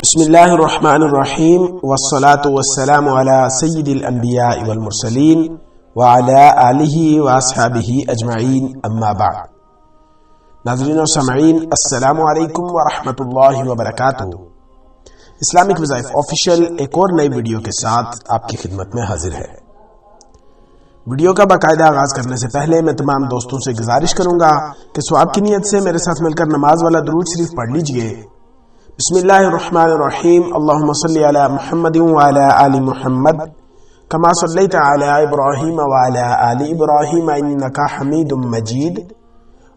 بسم اللہ الرحمن الرحیم والصلاة والسلام علی سید الانبیاء والمرسلین وعلی آلہ واصحابہ اجمعین اما بعد۔ ناظرین و سامعین السلام علیکم ورحمۃ اللہ وبرکاتہ۔ اسلامک وظائف آفیشیل ایک اور نئی ویڈیو کے ساتھ آپ کی خدمت میں حاضر ہے۔ ویڈیو کا باقاعدہ آغاز کرنے سے پہلے میں تمام دوستوں سے گزارش کروں گا کہ ثواب کی نیت سے میرے ساتھ مل کر نماز والا درود شریف پڑھ لیجئے۔ بسم اللہ الرحمن الرحیم، اللہم صلی علی محمد وعلی آل محمد کما صلیت علی ابراہیم وعلی آل ابراہیم انکا حمید مجید،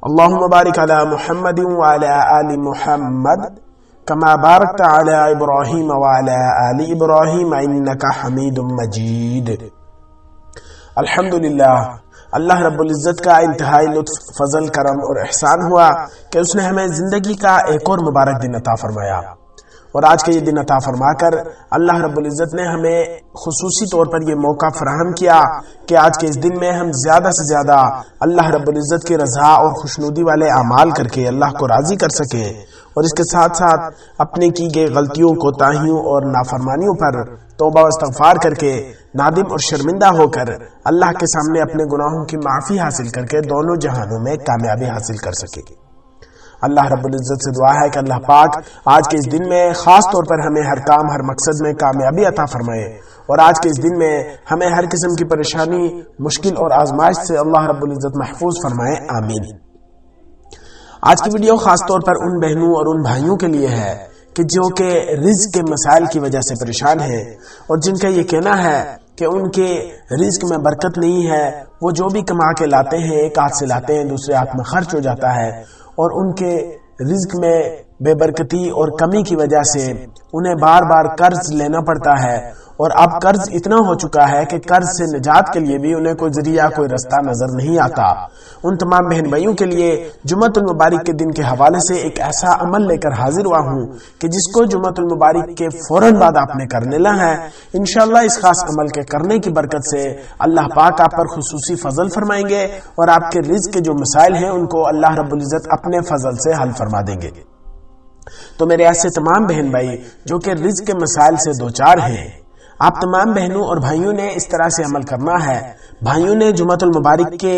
اللہم بارک علی محمد وعلی آل محمد کما بارکت علی ابراہیم وعلی آل ابراہیم انکا حمید مجید۔ الحمدللہ، اللہ رب العزت کا انتہائی لطف، فضل، کرم اور احسان ہوا کہ اس نے ہمیں زندگی کا ایک اور مبارک دن عطا فرمایا، اور آج کا یہ دن عطا فرما کر اللہ رب العزت نے ہمیں خصوصی طور پر یہ موقع فراہم کیا کہ آج کے اس دن میں ہم زیادہ سے زیادہ اللہ رب العزت کی رضا اور خوشنودی والے اعمال کر کے اللہ کو راضی کر سکیں، اور اس کے ساتھ ساتھ اپنے کی گئی غلطیوں، کوتاہیوں اور نافرمانیوں پر توبہ و استغفار کر کے نادم اور شرمندہ ہو کر اللہ کے سامنے اپنے گناہوں کی معافی حاصل کر کے دونوں جہانوں میں کامیابی حاصل کر سکے۔ اللہ رب العزت سے دعا ہے کہ اللہ پاک آج کے اس دن میں خاص طور پر ہمیں ہر کام، ہر مقصد میں کامیابی عطا فرمائے، اور آج کے اس دن میں ہمیں ہر قسم کی پریشانی، مشکل اور آزمائش سے اللہ رب العزت محفوظ فرمائے، آمین۔ آج کی ویڈیو خاص طور پر ان بہنوں اور ان بھائیوں کے لیے ہے کہ جو کہ رزق کے مسائل کی وجہ سے پریشان ہیں، اور جن کا یہ کہنا ہے کہ ان کے رزق میں برکت نہیں ہے، وہ جو بھی کما کے لاتے ہیں ایک ہاتھ سے لاتے ہیں دوسرے ہاتھ میں خرچ ہو جاتا ہے، اور ان کے رزق میں بے برکتی اور کمی کی وجہ سے انہیں بار بار قرض لینا پڑتا ہے، اور اب قرض اتنا ہو چکا ہے کہ قرض سے نجات کے لیے بھی انہیں کوئی ذریعہ، کوئی رستہ نظر نہیں آتا۔ ان تمام بہن بھائیوں کے لیے جمعۃ المبارک کے دن کے حوالے سے ایک ایسا عمل لے کر حاضر ہوا ہوں کہ جس کو جمعۃ المبارک کے فوراً بعد آپ نے کرنے لا ہے۔ انشاءاللہ اس خاص عمل کے کرنے کی برکت سے اللہ پاک آپ پر خصوصی فضل فرمائیں گے، اور آپ کے رزق کے جو مسائل ہیں ان کو اللہ رب العزت اپنے فضل سے حل فرما دیں گے۔ تو میرے ایسے تمام بہن بھائی جو کہ رزق کے مسائل سے دوچار ہیں، آپ تمام بہنوں اور بھائیوں نے اس طرح سے عمل کرنا ہے۔ بھائیوں نے جمعۃ المبارک کے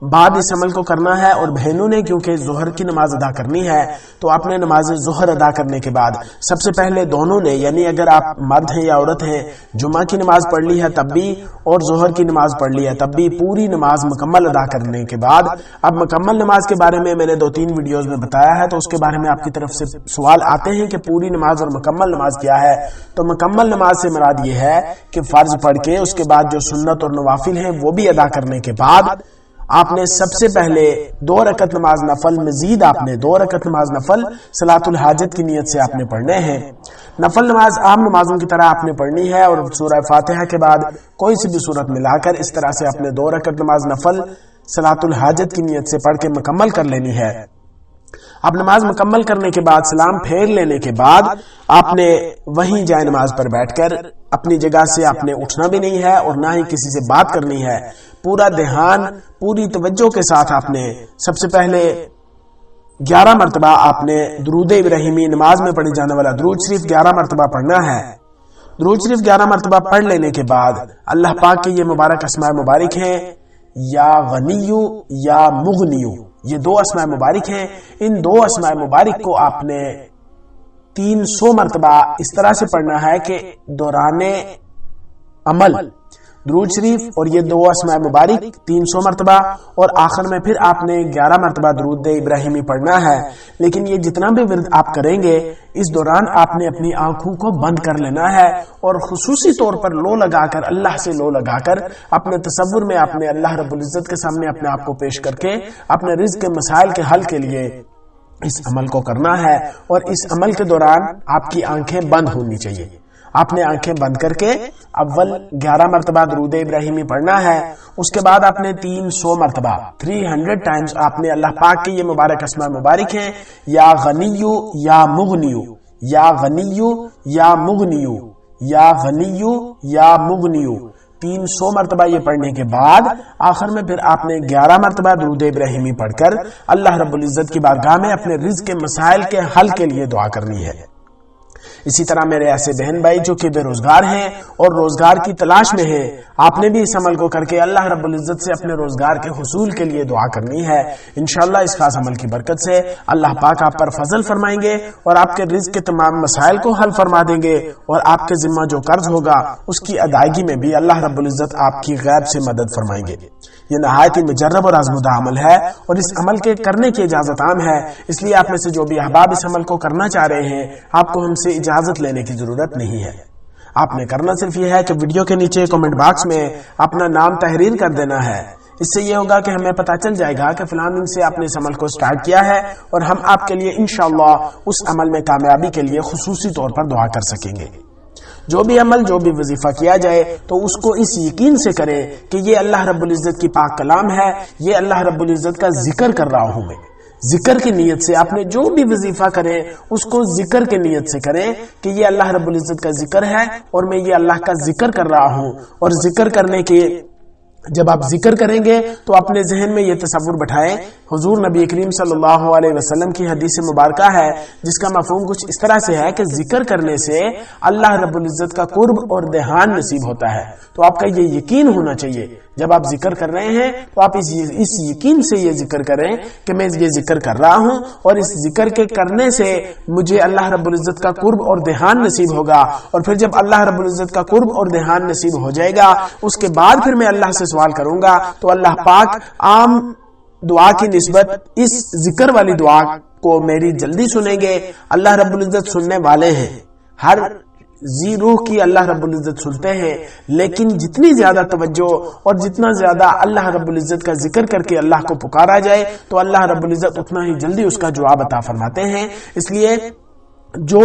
بعد اس عمل کو کرنا ہے، اور بہنوں نے کیونکہ ظہر کی نماز ادا کرنی ہے تو آپ نے نماز ظہر ادا کرنے کے بعد سب سے پہلے دونوں نے، یعنی اگر آپ مرد ہیں یا عورت ہیں، جمعہ کی نماز پڑھ لی ہے تب بھی اور ظہر کی نماز پڑھ لی ہے تب بھی، پوری نماز مکمل ادا کرنے کے بعد اب مکمل نماز کے بارے میں نے 2-3 ویڈیوز میں بتایا ہے، تو اس کے بارے میں آپ کی طرف سے سوال آتے ہیں کہ پوری نماز اور مکمل نماز کیا ہے؟ تو مکمل نماز سے مراد یہ ہے کہ فرض پڑھ کے اس کے بعد جو سنت اور نوافل ہیں وہ بھی ادا کرنے کے بعد آپ نے سب سے پہلے 2 رکعت نماز نفل، مزید آپ نے 2 رکعت نماز نفل صلاۃ الحاجت کی نیت سے آپ نے پڑھنے ہیں۔ نفل نماز عام نمازوں کی طرح آپ نے پڑھنی ہے، اور سورہ فاتحہ کے بعد کوئی سی بھی سورت ملا کر اس طرح سے آپ نے 2 رکعت نماز نفل صلاۃ الحاجت کی نیت سے پڑھ کے مکمل کر لینی ہے۔ اب نماز مکمل کرنے کے بعد سلام پھیر لینے کے بعد آپ نے وہیں جائے نماز پر بیٹھ کر اپنی جگہ سے آپ نے اٹھنا بھی نہیں ہے، اور نہ ہی کسی سے بات کرنی ہے۔ پورا دھیان، پوری توجہ کے ساتھ آپ نے سب سے پہلے 11 مرتبہ آپ نے درود ابراہیمی، نماز میں پڑھی جانے والا درود شریف 11 مرتبہ پڑھنا ہے۔ درود شریف 11 مرتبہ پڑھ لینے کے بعد اللہ پاک کے یہ مبارک اسماء مبارک ہیں، یا غنیو یا مغنیو، یہ 2 اسماء مبارک ہیں۔ ان 2 اسماء مبارک کو آپ نے 300 مرتبہ اس طرح سے پڑھنا ہے کہ دوران عمل درود شریف اور یہ 2 اسماء مبارک 300 مرتبہ، اور آخر میں پھر آپ نے 11 مرتبہ درود ابراہیمی پڑھنا ہے۔ لیکن یہ جتنا بھی ورد آپ کریں گے اس دوران آپ نے اپنی آنکھوں کو بند کر لینا ہے، اور خصوصی طور پر لو لگا کر، اللہ سے لو لگا کر اپنے تصور میں آپ نے اللہ رب العزت کے سامنے اپنے آپ کو پیش کر کے اپنے رزق کے مسائل کے حل کے لیے اس عمل کو کرنا ہے۔ اور اس عمل کے دوران آپ کی آنکھیں بند ہونی چاہیے۔ آپ نے آنکھیں بند کر کے اول 11 مرتبہ درود ابراہیمی پڑھنا ہے، اس کے بعد آپ نے 300 مرتبہ 300 ٹائمز آپ نے اللہ پاک کے یہ مبارک اسماء مبارک ہیں، یا غنیو یا مغنیو، یا غنیو یا مغنیو، یا غنیو یا مغنیو، 300 مرتبہ یہ پڑھنے کے بعد آخر میں پھر آپ نے 11 مرتبہ درود ابراہیمی پڑھ کر اللہ رب العزت کی بارگاہ میں اپنے رزق کے مسائل کے حل کے لیے دعا کرنی ہے۔ اسی طرح میرے ایسے بہن بھائی جو کہ بے روزگار ہیں اور روزگار کی تلاش میں ہیں، آپ نے بھی اس عمل کو کر کے اللہ رب العزت سے اپنے روزگار کے حصول کے لیے دعا کرنی ہے۔ انشاءاللہ اس خاص عمل کی برکت سے اللہ پاک آپ پر فضل فرمائیں گے اور آپ کے رزق کے تمام مسائل کو حل فرما دیں گے، اور آپ کے ذمہ جو قرض ہوگا اس کی ادائیگی میں بھی اللہ رب العزت آپ کی غیب سے مدد فرمائیں گے۔ یہ نہایت ہی مجرب اور آزمودہ عمل ہے، اور اس عمل کے کرنے کی اجازت عام ہے، اس لیے آپ میں سے جو بھی احباب اس عمل کو کرنا چاہ رہے ہیں، آپ کو ہم سے اجازت لینے کی ضرورت نہیں ہے۔ آپ نے کرنا صرف یہ ہے کہ ویڈیو کے نیچے کمنٹ باکس میں اپنا نام تحریر کر دینا ہے۔ اس سے یہ ہوگا کہ ہمیں پتہ چل جائے گا کہ فلاں دن سے آپ نے اس عمل کو سٹارٹ کیا ہے، اور ہم آپ کے لیے انشاءاللہ اس عمل میں کامیابی کے لیے خصوصی طور پر دعا کر سکیں گے۔ جو بھی عمل، جو بھی وظیفہ کیا جائے تو اس کو اس یقین سے کرے کہ یہ اللہ رب العزت کی پاک کلام ہے، یہ اللہ رب العزت کا ذکر کر رہا ہوں میں۔ ذکر کی نیت سے آپ نے جو بھی وظیفہ کرے اس کو ذکر کی نیت سے کریں کہ یہ اللہ رب العزت کا ذکر ہے اور میں یہ اللہ کا ذکر کر رہا ہوں۔ اور ذکر کرنے کے جب آپ ذکر کریں گے تو اپنے ذہن میں یہ تصور بٹھائیں، حضور نبی کریم صلی اللہ علیہ وسلم کی حدیث مبارکہ ہے جس کا مفہوم کچھ اس طرح سے ہے کہ ذکر کرنے سے اللہ رب العزت کا قرب اور دھیان نصیب ہوتا ہے۔ تو آپ کا یہ یقین ہونا چاہیے، جب آپ ذکر کر رہے ہیں تو آپ اس یقین سے یہ ذکر کریں کہ میں یہ ذکر کر رہا ہوں، اور اس ذکر کے کرنے سے مجھے اللہ رب العزت کا قرب اور دھیان نصیب ہوگا، اور پھر جب اللہ رب العزت کا قرب اور دھیان نصیب ہو جائے گا اس کے بعد پھر میں اللہ سے سوال کروں گا، تو اللہ پاک عام دعا کی نسبت اس ذکر والی دعا کو میری جلدی سنیں گے۔ اللہ رب العزت سننے والے ہیں، ہر ذی روح کی اللہ رب العزت سنتے ہیں، لیکن جتنی زیادہ توجہ اور جتنا زیادہ اللہ رب العزت کا ذکر کر کے اللہ کو پکارا جائے تو اللہ رب العزت اتنا ہی جلدی اس کا جواب عطا فرماتے ہیں۔ اس لیے جو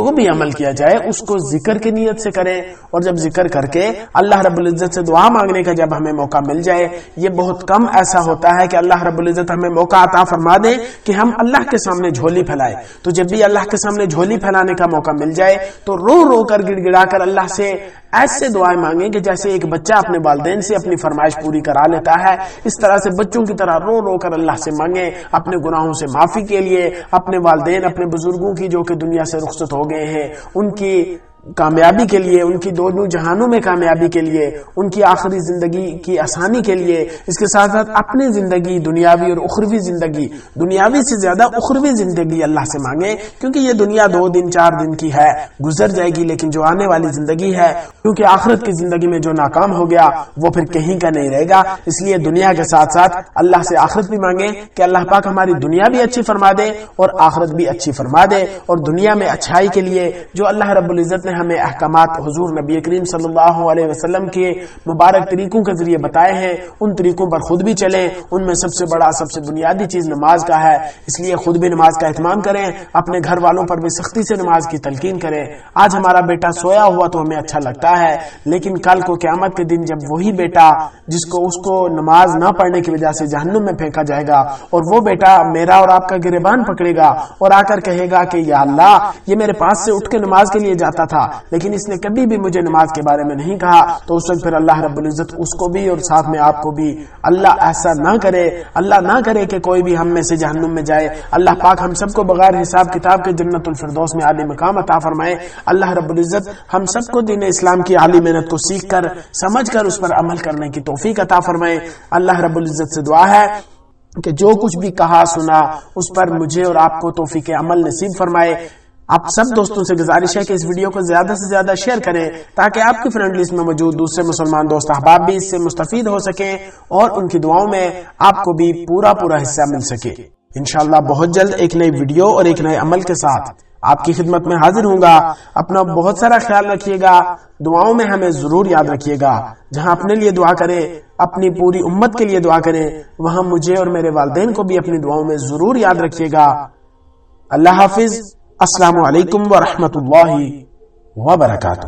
بھی عمل کیا جائے اس کو ذکر کی نیت سے کریں، اور جب ذکر کر کے اللہ رب العزت سے دعا مانگنے کا جب ہمیں موقع مل جائے، یہ بہت کم ایسا ہوتا ہے کہ اللہ رب العزت ہمیں موقع عطا فرما دے کہ ہم اللہ کے سامنے جھولی پھیلائیں۔ تو جب بھی اللہ کے سامنے جھولی پھیلانے کا موقع مل جائے تو رو رو کر گڑ گڑا کر اللہ سے ایسے دعائیں مانگیں کہ جیسے ایک بچہ اپنے والدین سے اپنی فرمائش پوری کرا لیتا ہے، اس طرح سے بچوں کی طرح رو رو کر اللہ سے مانگیں، اپنے گناہوں سے معافی کے لیے، اپنے والدین، اپنے بزرگوں کی جو کہ دنیا سے رخصت ہو گئے ہیں ان کی کامیابی کے لیے، ان کی دونوں جہانوں میں کامیابی کے لیے، ان کی آخری زندگی کی آسانی کے لیے، اس کے ساتھ ساتھ اپنی زندگی دنیاوی اور اخروی زندگی، دنیاوی سے زیادہ اخروی زندگی اللہ سے مانگیں، کیونکہ یہ دنیا 2 دن 4 دن کی ہے، گزر جائے گی، لیکن جو آنے والی زندگی ہے، کیونکہ آخرت کی زندگی میں جو ناکام ہو گیا وہ پھر کہیں کا نہیں رہے گا، اس لیے دنیا کے ساتھ ساتھ اللہ سے آخرت بھی مانگیں کہ اللہ پاک ہماری دنیا بھی اچھی فرما دے اور آخرت بھی اچھی فرما دے، اور دنیا میں اچھائی کے لیے جو اللہ رب العزت نے ہمیں احکامات حضور نبی کریم صلی اللہ علیہ وسلم کے مبارک طریقوں کے ذریعے بتائے ہیں، ان طریقوں پر خود بھی چلیں۔ ان میں سب سے بڑا، سب سے بنیادی چیز نماز کا ہے، اس لیے خود بھی نماز کا اہتمام کریں، اپنے گھر والوں پر بھی سختی سے نماز کی تلقین کریں۔ آج ہمارا بیٹا سویا ہوا تو ہمیں اچھا لگتا ہے، لیکن کل کو قیامت کے دن جب وہی بیٹا اس کو نماز نہ پڑھنے کی وجہ سے جہنم میں پھینکا جائے گا، اور وہ بیٹا میرا اور آپ کا گریبان پکڑے گا اور آ کر کہے گا کہ یا اللہ، یہ میرے پاس سے اٹھ کے نماز کے لیے جاتا تھا لیکن اس نے کبھی بھی مجھے نماز کے بارے میں نہیں کہا، تو اس وقت پھر اللہ رب العزت اس کو بھی اور ساتھ میں آپ کو بھی، اللہ ایسا نہ کرے، اللہ نہ کرے کہ کوئی بھی ہم میں سے جہنم میں جائے۔ اللہ پاک ہم سب کو بغیر حساب کتاب کے جنت الفردوس میں عالی مقام عطا فرمائے۔ اللہ رب العزت ہم سب کو دین اسلام کی عالی محنت کو سیکھ کر، سمجھ کر اس پر عمل کرنے کی توفیق عطا فرمائے۔ اللہ رب العزت سے دعا ہے کہ جو کچھ بھی کہا سنا اس پر مجھے اور آپ کو توفیق عمل نصیب فرمائے۔ آپ سب دوستوں سے گزارش ہے کہ اس ویڈیو کو زیادہ سے زیادہ شیئر کریں تاکہ آپ کی فرینڈ لسٹ میں موجود دوسرے مسلمان دوست احباب بھی اس سے مستفید ہو سکیں اور ان کی دعاؤں میں آپ کو بھی پورا حصہ مل سکے۔ انشاءاللہ بہت جلد ایک نئی ویڈیو اور ایک نئے عمل کے ساتھ آپ کی خدمت میں حاضر ہوں گا۔ اپنا بہت سارا خیال رکھیے گا، دعاؤں میں ہمیں ضرور یاد رکھیے گا۔ جہاں اپنے لیے دعا کریں، اپنی پوری امت کے لیے دعا کریں، وہاں مجھے اور میرے والدین کو بھی اپنی دعاؤں میں ضرور یاد رکھیے گا۔ اللہ حافظ۔ السلام علیکم ورحمۃ اللہ وبرکاتہ۔